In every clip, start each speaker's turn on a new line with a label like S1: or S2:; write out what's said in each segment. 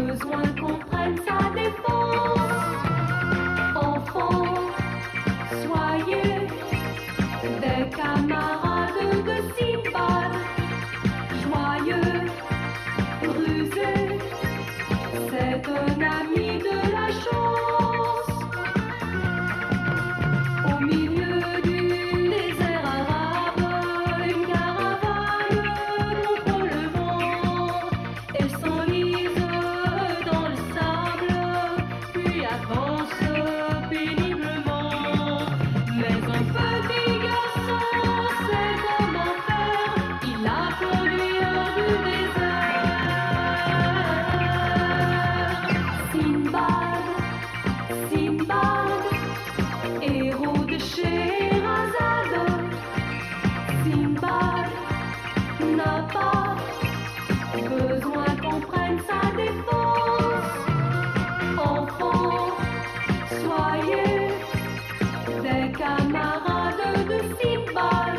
S1: besoin qu'on prenne sa défense. Enfants, soyez des camarades de Simbad, joyeux, rusé, c'est un ami de la chance. Au milieu du désert arabe, une caravane contre le vent, elle s'enlise dans le sable, puis avance péniblement. Mais un petit garçon sait comment faire, il a conduit hors du désert. Simbad, Simbad, héros de Scheherazade. Simbad n'a pas besoin qu'on prenne sa défense. Enfants, soyez des camarades de Simbad,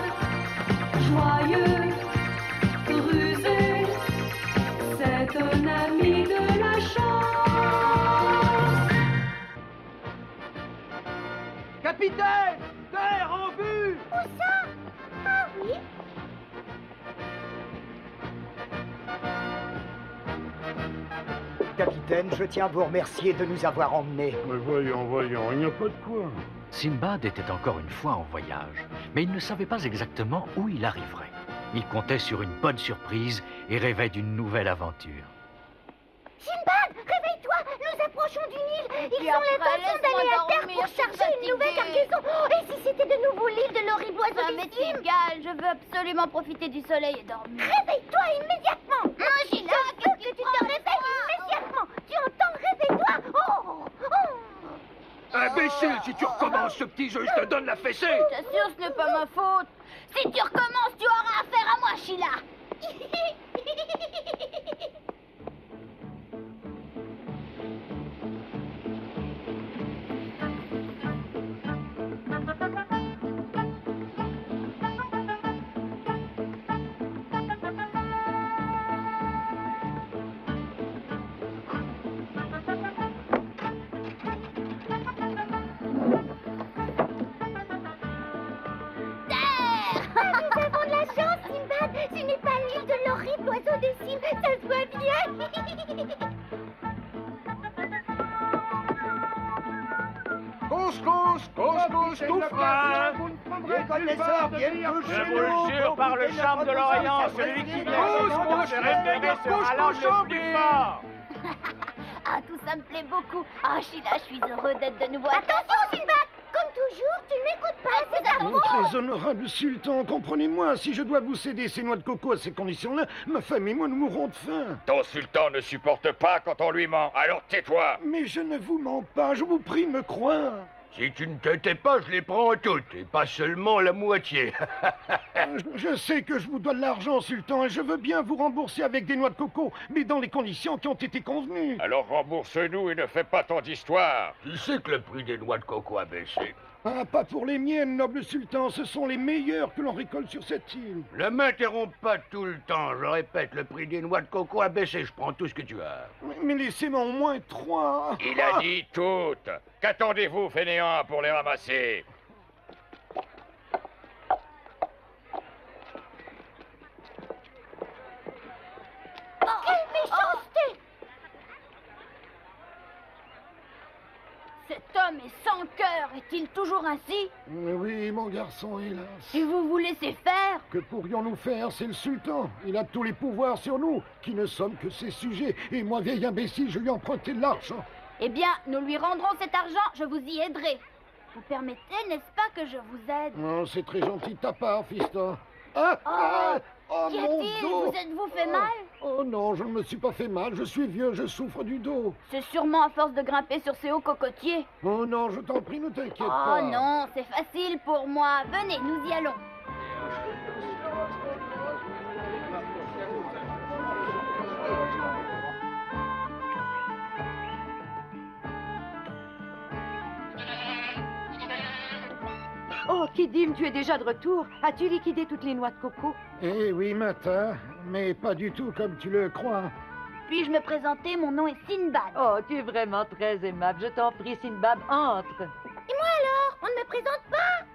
S1: joyeux, rusé, c'est un ami de la chance.
S2: Capitaine! Terre en vue!
S3: Où ça? Ah oui.
S4: Capitaine, je tiens à vous remercier de nous avoir emmenés.
S5: Mais voyons, il n'y a pas de quoi.
S6: Simbad était encore une fois en voyage, mais il ne savait pas exactement où il arriverait. Il comptait sur une bonne surprise et rêvait d'une nouvelle aventure.
S3: Simbad, réveille-toi, nous approchons du Nil. Ils
S7: Et
S3: ont
S7: après,
S3: l'intention d'aller
S7: laisse-moi
S3: à terre
S7: dormir,
S3: pour
S7: je suis
S3: charger une nouvelle
S7: fatiguée.
S3: cargaison. Oh, et si c'était de nouveau l'île de l'horrible
S7: Ça
S3: oiseau
S7: m'est
S3: des cimes?
S7: égal, je veux absolument profiter du soleil et dormir.
S3: Réveille-toi immédiatement.
S7: Non, Sheila,
S3: Je veux que tu te réveilles immédiatement. Tu entends? Réveille-toi. Oh, oh.
S2: Imbécile, si tu recommences ce petit jeu, je te donne la fessée!
S7: Je t'assure, ce n'est pas ma faute. Si tu recommences, tu auras affaire à moi, Sheila.
S3: Nous avons de la chance, Simbad. Ce n'est pas l'île de l'horrible oiseau des cimes. Ça se voit bien.
S2: Couscous, tout frais!
S4: Les connaisseurs viennent tous chez
S5: Je vous le jure par le charme de l'Orient, celui qui vient
S2: Couscous,
S5: se réveiller sera l'homme le plus fort.
S7: Ah, tout ça me plaît beaucoup. Ah, Sheila, je suis heureux d'être de nouveau à ta
S3: Attention, Simbad. Comme toujours, tu ne m'écoutes pas. C'est ta
S5: Mon
S3: faute.
S5: très honorable sultan, comprenez-moi, si je dois vous céder ces noix de coco à ces conditions-là, ma femme et moi nous mourrons de faim.
S8: Ton sultan ne supporte pas quand on lui ment, alors tais-toi.
S5: Mais je ne vous mens pas, je vous prie de me croire.
S8: Si tu ne te tais pas, je les prends toutes, et pas seulement la moitié.
S5: Je sais que je vous dois de l'argent, sultan, et je veux bien vous rembourser avec des noix de coco, mais dans les conditions qui ont été convenues.
S8: Alors rembourse-nous et ne fais pas tant d'histoire. Tu sais que le prix des noix de coco a baissé.
S5: Ah, pas pour les miennes, noble sultan, ce sont les meilleures que l'on récolte sur cette île.
S8: Ne m'interromps pas tout le temps, je répète, le prix des noix de coco a baissé, je prends tout ce que tu as.
S5: Mais laissez-moi au moins 3.
S8: Il a dit toutes. Qu'attendez-vous, fainéants, pour les ramasser?
S3: Quelle méchanceté.
S7: Cet homme est sans cœur. Est-il toujours ainsi?
S5: Oui, mon garçon, hélas.
S7: Et vous vous laissez faire?
S5: Que pourrions-nous faire? C'est le sultan. Il a tous les pouvoirs sur nous, qui ne sommes que ses sujets. Et moi, vieil imbécile, je lui ai emprunté de l'argent.
S7: Eh bien, nous lui rendrons cet argent, je vous y aiderai. Vous permettez, n'est-ce pas, que je vous aide?
S5: Oh, c'est très gentil de ta part, fiston. Ah,
S7: Qu'y
S5: mon
S7: a-t-il?
S5: dos.
S7: Vous êtes-vous fait mal?
S5: Oh non, je ne me suis pas fait mal. Je suis vieux, je souffre du dos.
S7: C'est sûrement à force de grimper sur ces hauts cocotiers.
S5: Oh non, je t'en prie, ne t'inquiète
S7: Oh
S5: pas.
S7: non, c'est facile pour moi. Venez, nous y allons.
S9: Oh, Kidim, tu es déjà de retour. As-tu liquidé toutes les noix de coco?
S5: Eh oui, matin, mais pas du tout comme tu le crois.
S7: Puis-je me présenter? Mon nom est Sinbad.
S9: Oh, tu es vraiment très aimable. Je t'en prie, Sinbad, entre.
S3: Et moi alors? On ne me présente pas?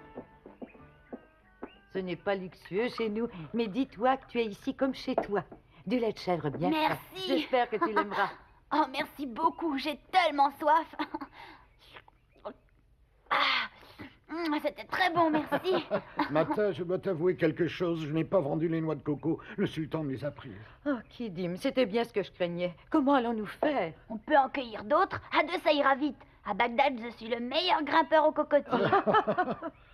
S9: Ce n'est pas luxueux chez nous, mais dis-toi que tu es ici comme chez toi. Du lait de chèvre bien frais.
S7: Merci.
S9: J'espère que tu l'aimeras.
S7: Oh, merci beaucoup. J'ai tellement soif. C'était très bon, merci.
S5: Mata, je dois t'avouer quelque chose. Je n'ai pas vendu les noix de coco. Le sultan me les a prises.
S9: Oh, Kidim, c'était bien ce que je craignais. Comment allons-nous faire?
S7: On peut en cueillir d'autres. À deux, ça ira vite. À Bagdad, je suis le meilleur grimpeur aux cocotiers.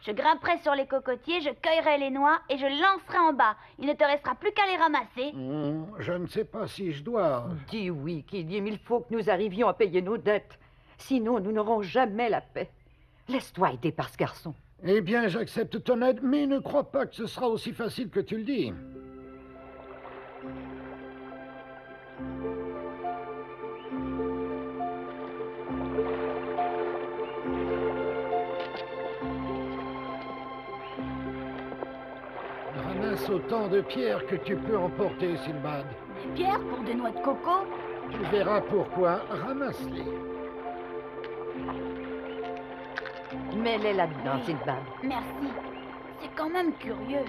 S7: Je grimperai sur les cocotiers, je cueillerai les noix et je lancerai en bas. Il ne te restera plus qu'à les ramasser.
S5: Je ne sais pas si je dois.
S9: Dis oui, Kidim, il faut que nous arrivions à payer nos dettes. Sinon, nous n'aurons jamais la paix. Laisse-toi aider par ce garçon.
S5: Eh bien, j'accepte ton aide, mais ne crois pas que ce sera aussi facile que tu le dis. Ramasse autant de pierres que tu peux emporter, Sinbad.
S7: Des pierres pour des noix de coco?
S5: Tu verras pourquoi. Ramasse-les.
S9: Mets-les là-dedans, Sinbad.
S7: Merci. C'est quand même curieux.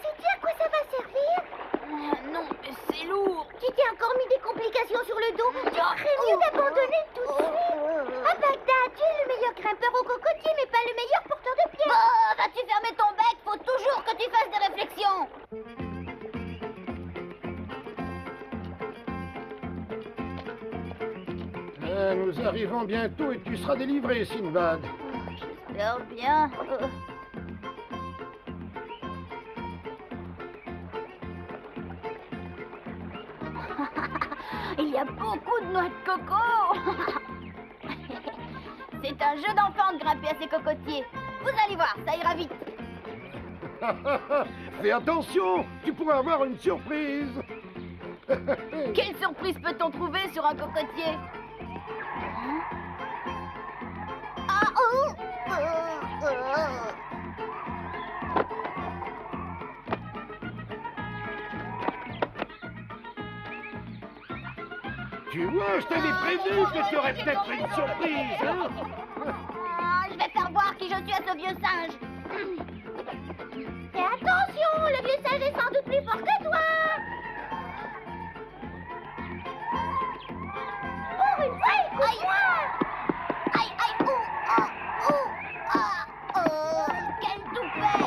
S3: Sais-tu à quoi ça va servir?
S7: Non, mais c'est lourd.
S3: Tu t'es encore mis des complications sur le dos. Tu ferais mieux d'abandonner tout de suite. À Bagdad, tu es le meilleur grimpeur au cocotier, mais pas le meilleur porteur de pierres.
S7: Bah, vas-tu fermer ton bec? Faut toujours que tu fasses des réflexions.
S5: Nous arrivons bientôt et tu seras délivré, Sinbad.
S7: J'espère bien. Il y a beaucoup de noix de coco. C'est un jeu d'enfant de grimper à ces cocotiers. Vous allez voir, ça ira vite.
S5: Fais attention, tu pourrais avoir une surprise.
S7: Quelle surprise peut-on trouver sur un cocotier?
S2: Tu vois, je t'avais prévenu que tu aurais peut-être une surprise, hein?
S7: Je vais faire voir qui je suis à ce vieux singe.
S3: Fais attention, le vieux singe est sans doute plus fort que toi. Pour une fois, écoute-moi.
S7: Aïe, aïe, quel toupet.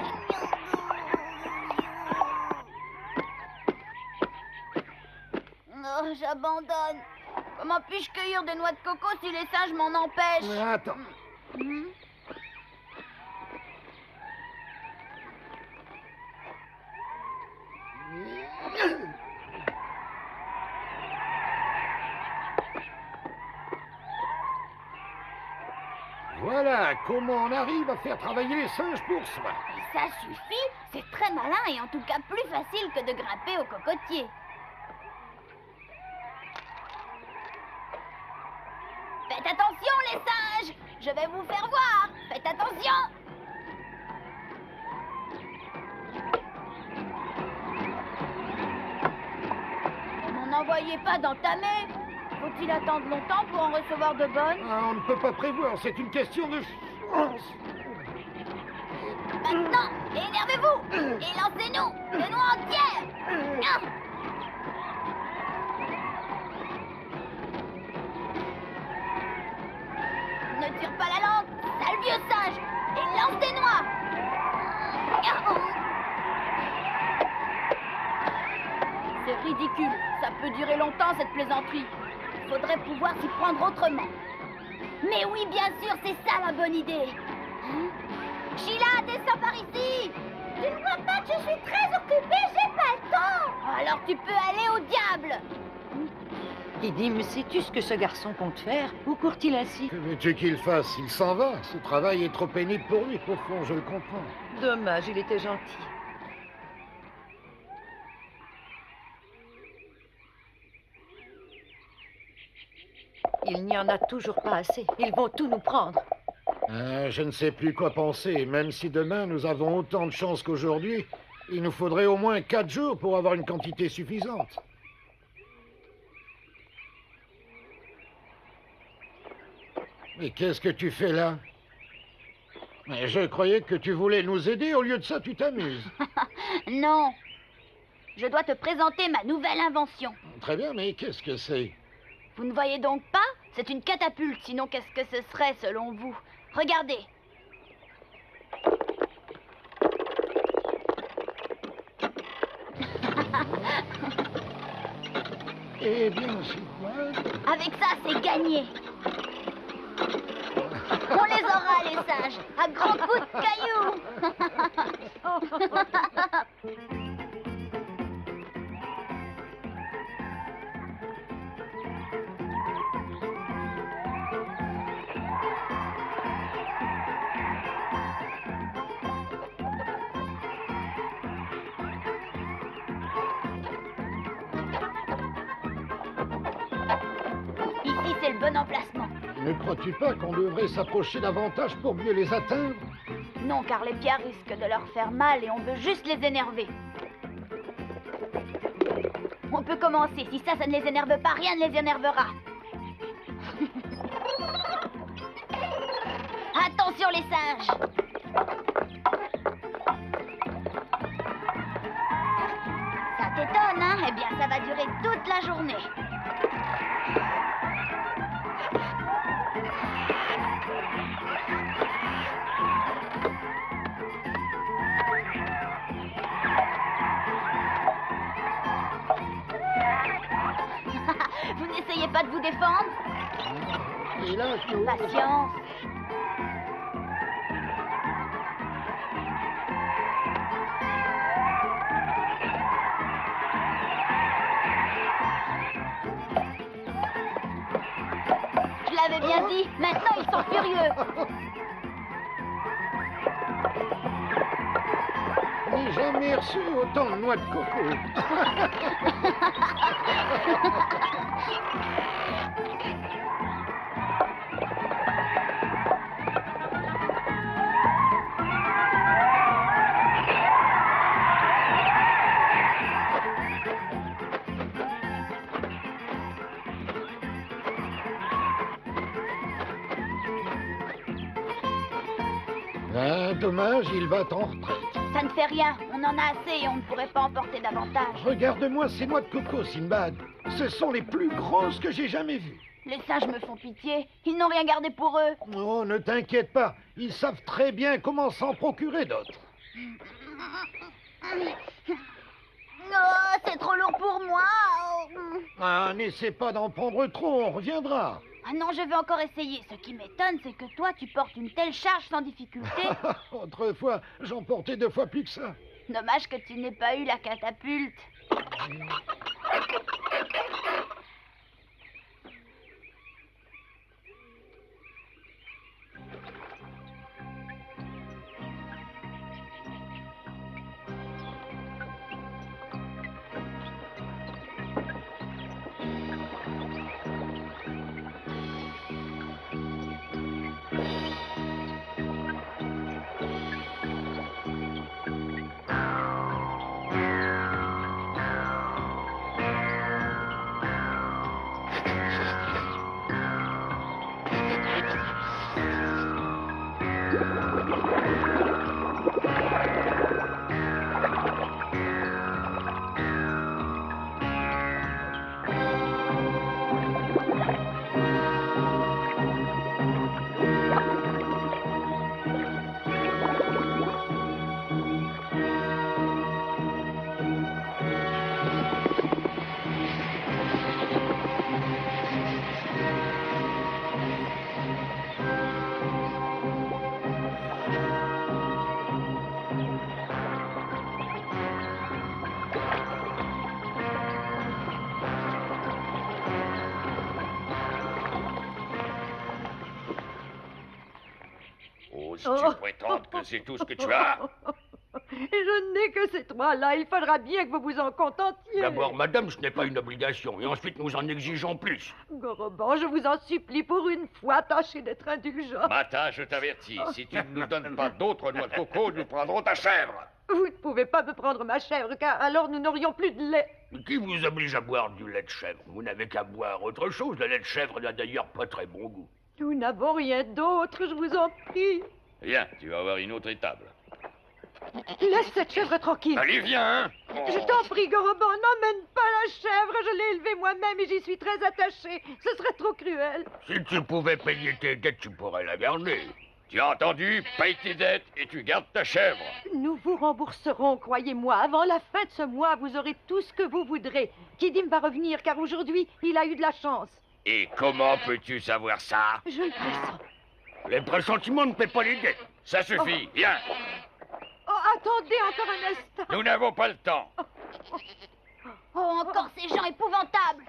S7: Oh, j'abandonne. Comment puis-je cueillir des noix de coco si les singes m'en empêchent?
S5: Attends. Voilà comment on arrive à faire travailler les singes pour soi.
S7: Et ça suffit? C'est très malin et en tout cas plus facile que de grimper au cocotier. Faites attention les singes! Je vais vous faire voir! Faites attention! Ne m'en envoyez pas d'entamer! Faut-il attendre longtemps pour en recevoir de bonnes?
S5: On ne peut pas prévoir, c'est une question de chance.
S7: Maintenant, énervez-vous! Et lancez-nous! De noix entières! Ah! Ne tire pas la langue, sale vieux singe! Et lance des noix! C'est ridicule, ça peut durer longtemps cette plaisanterie. Il faudrait pouvoir s'y prendre autrement. Mais oui, bien sûr, c'est ça la bonne idée. Sheila, descends par ici!
S3: Tu ne vois pas que je suis très occupée, j'ai pas le temps.
S7: Alors tu peux aller au diable!
S9: Kidim, sais-tu ce que ce garçon compte faire? Où court-il ainsi?
S5: Que veux-tu qu'il fasse? Il s'en va. Ce travail est trop pénible pour lui. Au fond, je le comprends.
S9: Dommage, il était gentil. Il n'y en a toujours pas assez. Ils vont tout nous prendre.
S5: Je ne sais plus quoi penser. Même si demain nous avons autant de chance qu'aujourd'hui, il nous faudrait au moins 4 jours pour avoir une quantité suffisante. Mais qu'est-ce que tu fais là? Mais je croyais que tu voulais nous aider. Au lieu de ça, tu t'amuses.
S7: Non. Je dois te présenter ma nouvelle invention.
S5: Très bien, mais qu'est-ce que c'est?
S7: Vous ne voyez donc pas? C'est une catapulte, sinon qu'est-ce que ce serait selon vous? Regardez.
S5: Eh bien, c'est quoi?
S7: Avec ça, c'est gagné. On les aura, les singes, à grands coups de cailloux. Ici, c'est le bon emplacement.
S5: Ne crois-tu pas qu'on devrait s'approcher davantage pour mieux les atteindre?
S7: Non, car les pierres risquent de leur faire mal et on veut juste les énerver. On peut commencer. Si ça ne les énerve pas, rien ne les énervera. Attention les singes! Ça t'étonne, hein? Eh bien, ça va durer toute la journée. Vous n'essayez pas de vous défendre?
S5: Et là,
S7: Patience. Je l'avais bien dit, maintenant ils sont furieux.
S5: je n'ai jamais reçu autant de noix de coco. Ah, dommage, il va en retraite.
S7: Ça ne fait rien, on en a assez et on ne pourrait pas emporter davantage.
S5: Regarde-moi ces noix de coco, Sinbad. Ce sont les plus grosses que j'ai jamais vues.
S7: Les singes me font pitié, ils n'ont rien gardé pour eux.
S5: Oh, ne t'inquiète pas, ils savent très bien comment s'en procurer d'autres.
S7: Oh, c'est trop lourd pour moi.
S5: Ah, n'essaie pas d'en prendre trop, on reviendra.
S7: Ah non, je vais encore essayer. Ce qui m'étonne, c'est que toi, tu portes une telle charge sans difficulté.
S5: Autrefois, j'en portais 2 fois plus que ça.
S7: Dommage que tu n'aies pas eu la catapulte.
S8: Oses-tu prétendre que c'est tout ce que tu as?
S9: Je n'ai que ces trois-là. Il faudra bien que vous vous en contentiez.
S8: D'abord, madame, ce n'est pas une obligation. Et ensuite, nous en exigeons plus.
S9: Goroban, je vous en supplie, pour une fois, tâchez d'être indulgent.
S10: Mata, je t'avertis, si tu ne nous donnes pas d'autres noix de coco, nous prendrons ta chèvre.
S9: Vous ne pouvez pas me prendre ma chèvre, car alors nous n'aurions plus de lait.
S8: Qui vous oblige à boire du lait de chèvre? Vous n'avez qu'à boire autre chose. Le lait de chèvre n'a d'ailleurs pas très bon goût.
S9: Nous n'avons rien d'autre, je vous en prie.
S10: Viens, tu vas avoir une autre étable.
S9: Laisse cette chèvre tranquille.
S10: Allez, viens, hein.
S9: Je t'en prie, Goroban, n'emmène pas la chèvre. Je l'ai élevée moi-même et j'y suis très attachée. Ce serait trop cruel.
S8: Si tu pouvais payer tes dettes, tu pourrais la garder.
S10: Tu as entendu? Paye tes dettes et tu gardes ta chèvre.
S9: Nous vous rembourserons, croyez-moi. Avant la fin de ce mois, vous aurez tout ce que vous voudrez. Kidim va revenir, car aujourd'hui, il a eu de la chance.
S10: Et comment peux-tu savoir ça?
S9: Je le pressens.
S8: Les pressentiments ne paient pas les dettes.
S10: Ça suffit, viens.
S9: Oh, attendez encore un instant.
S10: Nous n'avons pas le temps.
S7: Oh, encore ces gens épouvantables.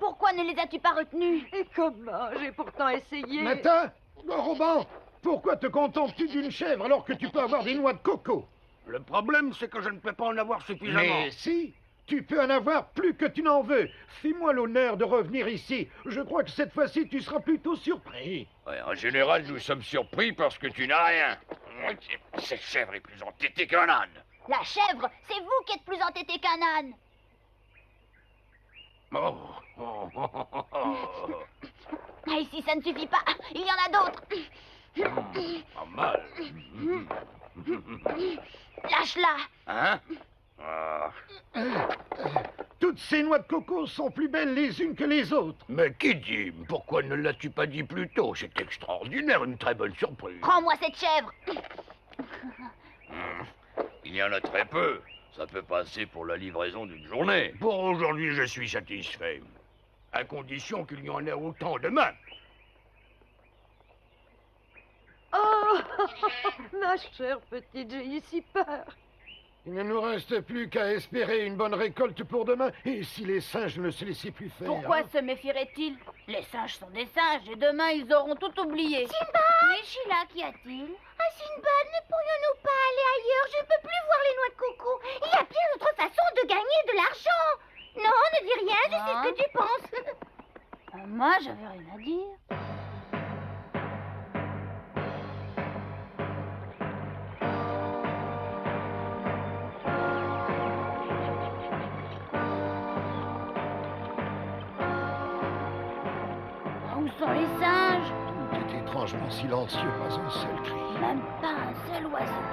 S7: Pourquoi ne les as-tu pas retenus?
S9: Et comment? J'ai pourtant essayé.
S5: Matin, Goroban, pourquoi te contentes-tu d'une chèvre alors que tu peux avoir des noix de coco?
S8: Le problème, c'est que je ne peux pas en avoir suffisamment.
S5: Mais si, tu peux en avoir plus que tu n'en veux. Fais-moi l'honneur de revenir ici. Je crois que cette fois-ci, tu seras plutôt surpris.
S10: Ouais, en général, nous sommes surpris parce que tu n'as rien. Cette chèvre est plus entêtée qu'un âne.
S7: La chèvre, c'est vous qui êtes plus entêté qu'un âne.
S8: Oh, oh, oh, oh, oh.
S7: Ah, ici, ça ne suffit pas. Il y en a d'autres.
S8: Pas mal.
S7: Lâche-la.
S10: Hein? Ah.
S5: Toutes ces noix de coco sont plus belles les unes que les autres.
S8: Mais qui dit? Pourquoi ne l'as-tu pas dit plus tôt? C'est extraordinaire, une très bonne surprise.
S7: Prends-moi cette chèvre.
S10: Il y en a très peu. Ça peut passer pour la livraison d'une journée.
S8: Pour aujourd'hui, je suis satisfait. À condition qu'il y en ait autant demain.
S9: Oh, ma chère petite, j'ai eu si peur.
S5: Il ne nous reste plus qu'à espérer une bonne récolte pour demain. Et si les singes ne se laissaient plus faire?
S7: Pourquoi se méfierait-il? Les singes sont des singes et demain ils auront tout oublié.
S3: Sinbad!
S7: Oui, Sheila, qu'y a-t-il?
S3: Ah, Sinbad, ne pourrions-nous pas aller ailleurs? Je ne peux plus voir les noix de coco. Il y a bien d'autres façons de gagner de l'argent. Non, ne dis rien, je sais ce que tu penses.
S7: Moi, j'avais rien à dire. Où sont les singes?
S5: Tout est étrangement silencieux, pas un seul cri.
S7: Même pas un seul oiseau.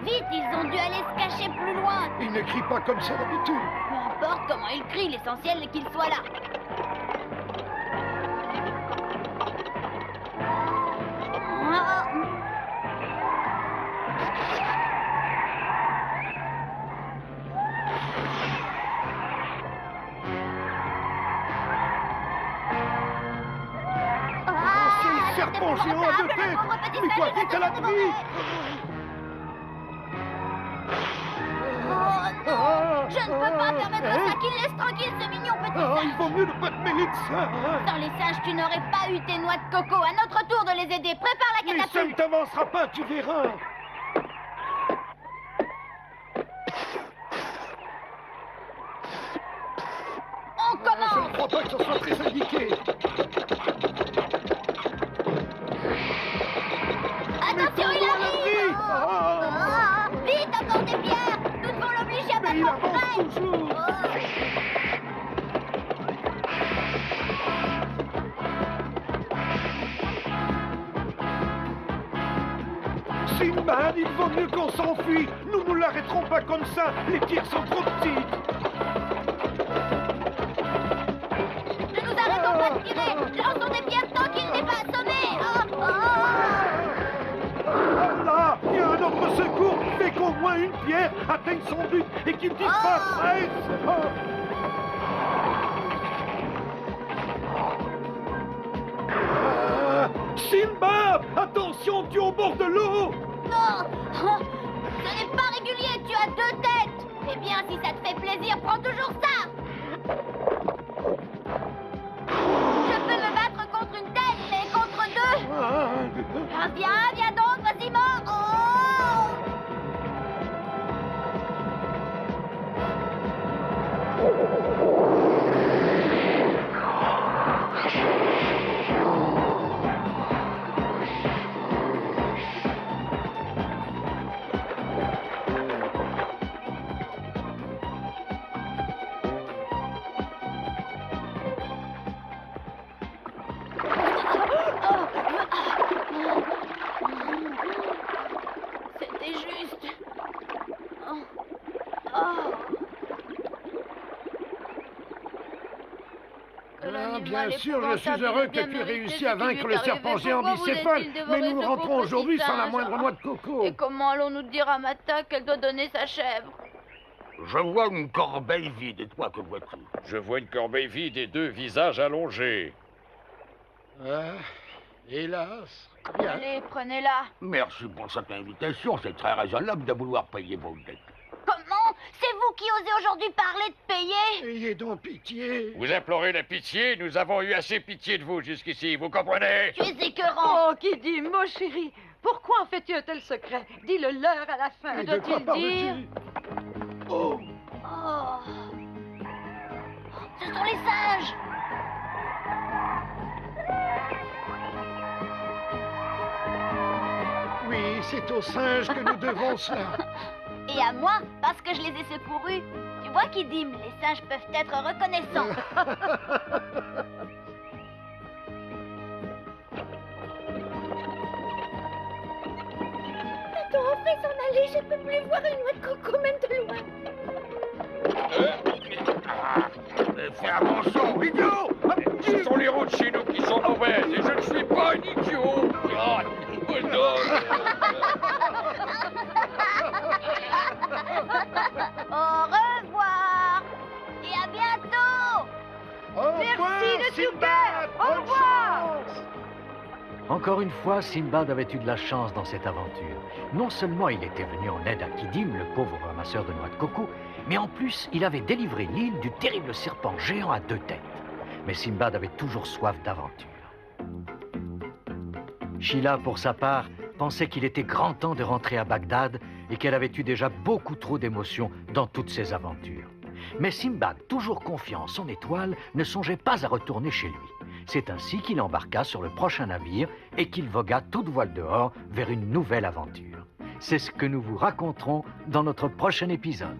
S7: Vite, ils ont dû aller se cacher plus loin.
S5: Ils ne crient pas comme ça d'habitude.
S7: Peu importe comment ils crient, l'essentiel est qu'ils soient là. Ah.
S5: C'est le serpent géant à deux têtes. Mais quoi vite à la nuit?
S7: Oh non! Je ne peux pas permettre ça qu'il laisse tranquille ce mignon petit
S5: Ah,
S7: singe.
S5: il vaut mieux ne pas te mêler de ça. Hein.
S7: Sans les singes, tu n'aurais pas eu tes noix de coco. À notre tour de les aider. Prépare la
S5: Mais ça ne
S7: catapulte.
S5: t'avancera pas, tu verras.
S7: On
S5: Je
S7: commence.
S5: ne crois pas que ce soit très indiqué.
S7: Attention, il arrive.
S5: Ah,
S7: Vite, encore des pierres. Nous devons l'obliger à
S5: mais il
S7: battre en
S5: avance
S7: retraite.
S5: toujours. Sinbad, il vaut mieux qu'on s'enfuit. Nous ne l'arrêterons pas comme ça. Les pierres sont trop petites.
S7: Ne nous arrêtons pas de tirer. Lançons des pierres tant qu'il n'est pas assommé.
S5: Ah, là, il y a un autre secours. Fait qu'au moins une pierre atteigne son but et qu'il disparaisse. Sinbad, attention, tu es au bord de l'eau.
S7: Non. Ce n'est pas régulier. Tu as deux têtes. Eh bien, si ça te fait plaisir, prends toujours ça. Je peux me battre contre une tête, mais contre deux. Ah, viens donc, vas-y, mort. Oh! C'était juste.
S5: Bien sûr, je suis heureux que tu aies réussi à vaincre le serpent géant bicéphale, mais nous nous rentrons aujourd'hui sans la moindre noix de coco.
S7: Et comment allons-nous dire à Mata qu'elle doit donner sa chèvre?
S8: Je vois une corbeille vide, et toi, que vois-tu?
S10: Je vois une corbeille vide et 2 visages allongés.
S5: Ah, hélas. Bien.
S7: Allez, prenez-la.
S8: Merci pour cette invitation, c'est très raisonnable de vouloir payer vos dettes.
S3: Comment? C'est vous qui osez aujourd'hui parler de payer?
S5: Ayez donc pitié.
S10: Vous implorez la pitié, nous avons eu assez pitié de vous jusqu'ici, vous comprenez?
S3: Tu es écœurant.
S9: Oh, Kidim, mon chéri, pourquoi en fais-tu un tel secret? Dis-le-leur à la fin.
S5: Mais de quoi parles-tu?
S3: Oh. Ce sont les singes.
S5: Oui, c'est aux singes que nous devons cela.
S7: Et à moi, parce que je les ai secourus. Tu vois, Kidim, les singes peuvent être reconnaissants.
S3: Attends, fais s'en aller, je peux plus voir une noix de coco même de loin.
S8: Fais attention, idiot!
S10: Ce sont les routes chez nous qui sont mauvaises et je ne suis pas un idiot. Ah, oh non.
S7: Au revoir et à bientôt.
S9: Merci de tout cœur. Au revoir.
S6: Encore une fois, Simbad avait eu de la chance dans cette aventure. Non seulement il était venu en aide à Kidim, le pauvre ramasseur de noix de coco, mais en plus, il avait délivré l'île du terrible serpent géant à 2 têtes. Mais Simbad avait toujours soif d'aventure. Sheila, pour sa part, pensait qu'il était grand temps de rentrer à Bagdad et qu'elle avait eu déjà beaucoup trop d'émotions dans toutes ses aventures. Mais Simbad, toujours confiant en son étoile, ne songeait pas à retourner chez lui. C'est ainsi qu'il embarqua sur le prochain navire et qu'il vogua toute voile dehors vers une nouvelle aventure. C'est ce que nous vous raconterons dans notre prochain épisode.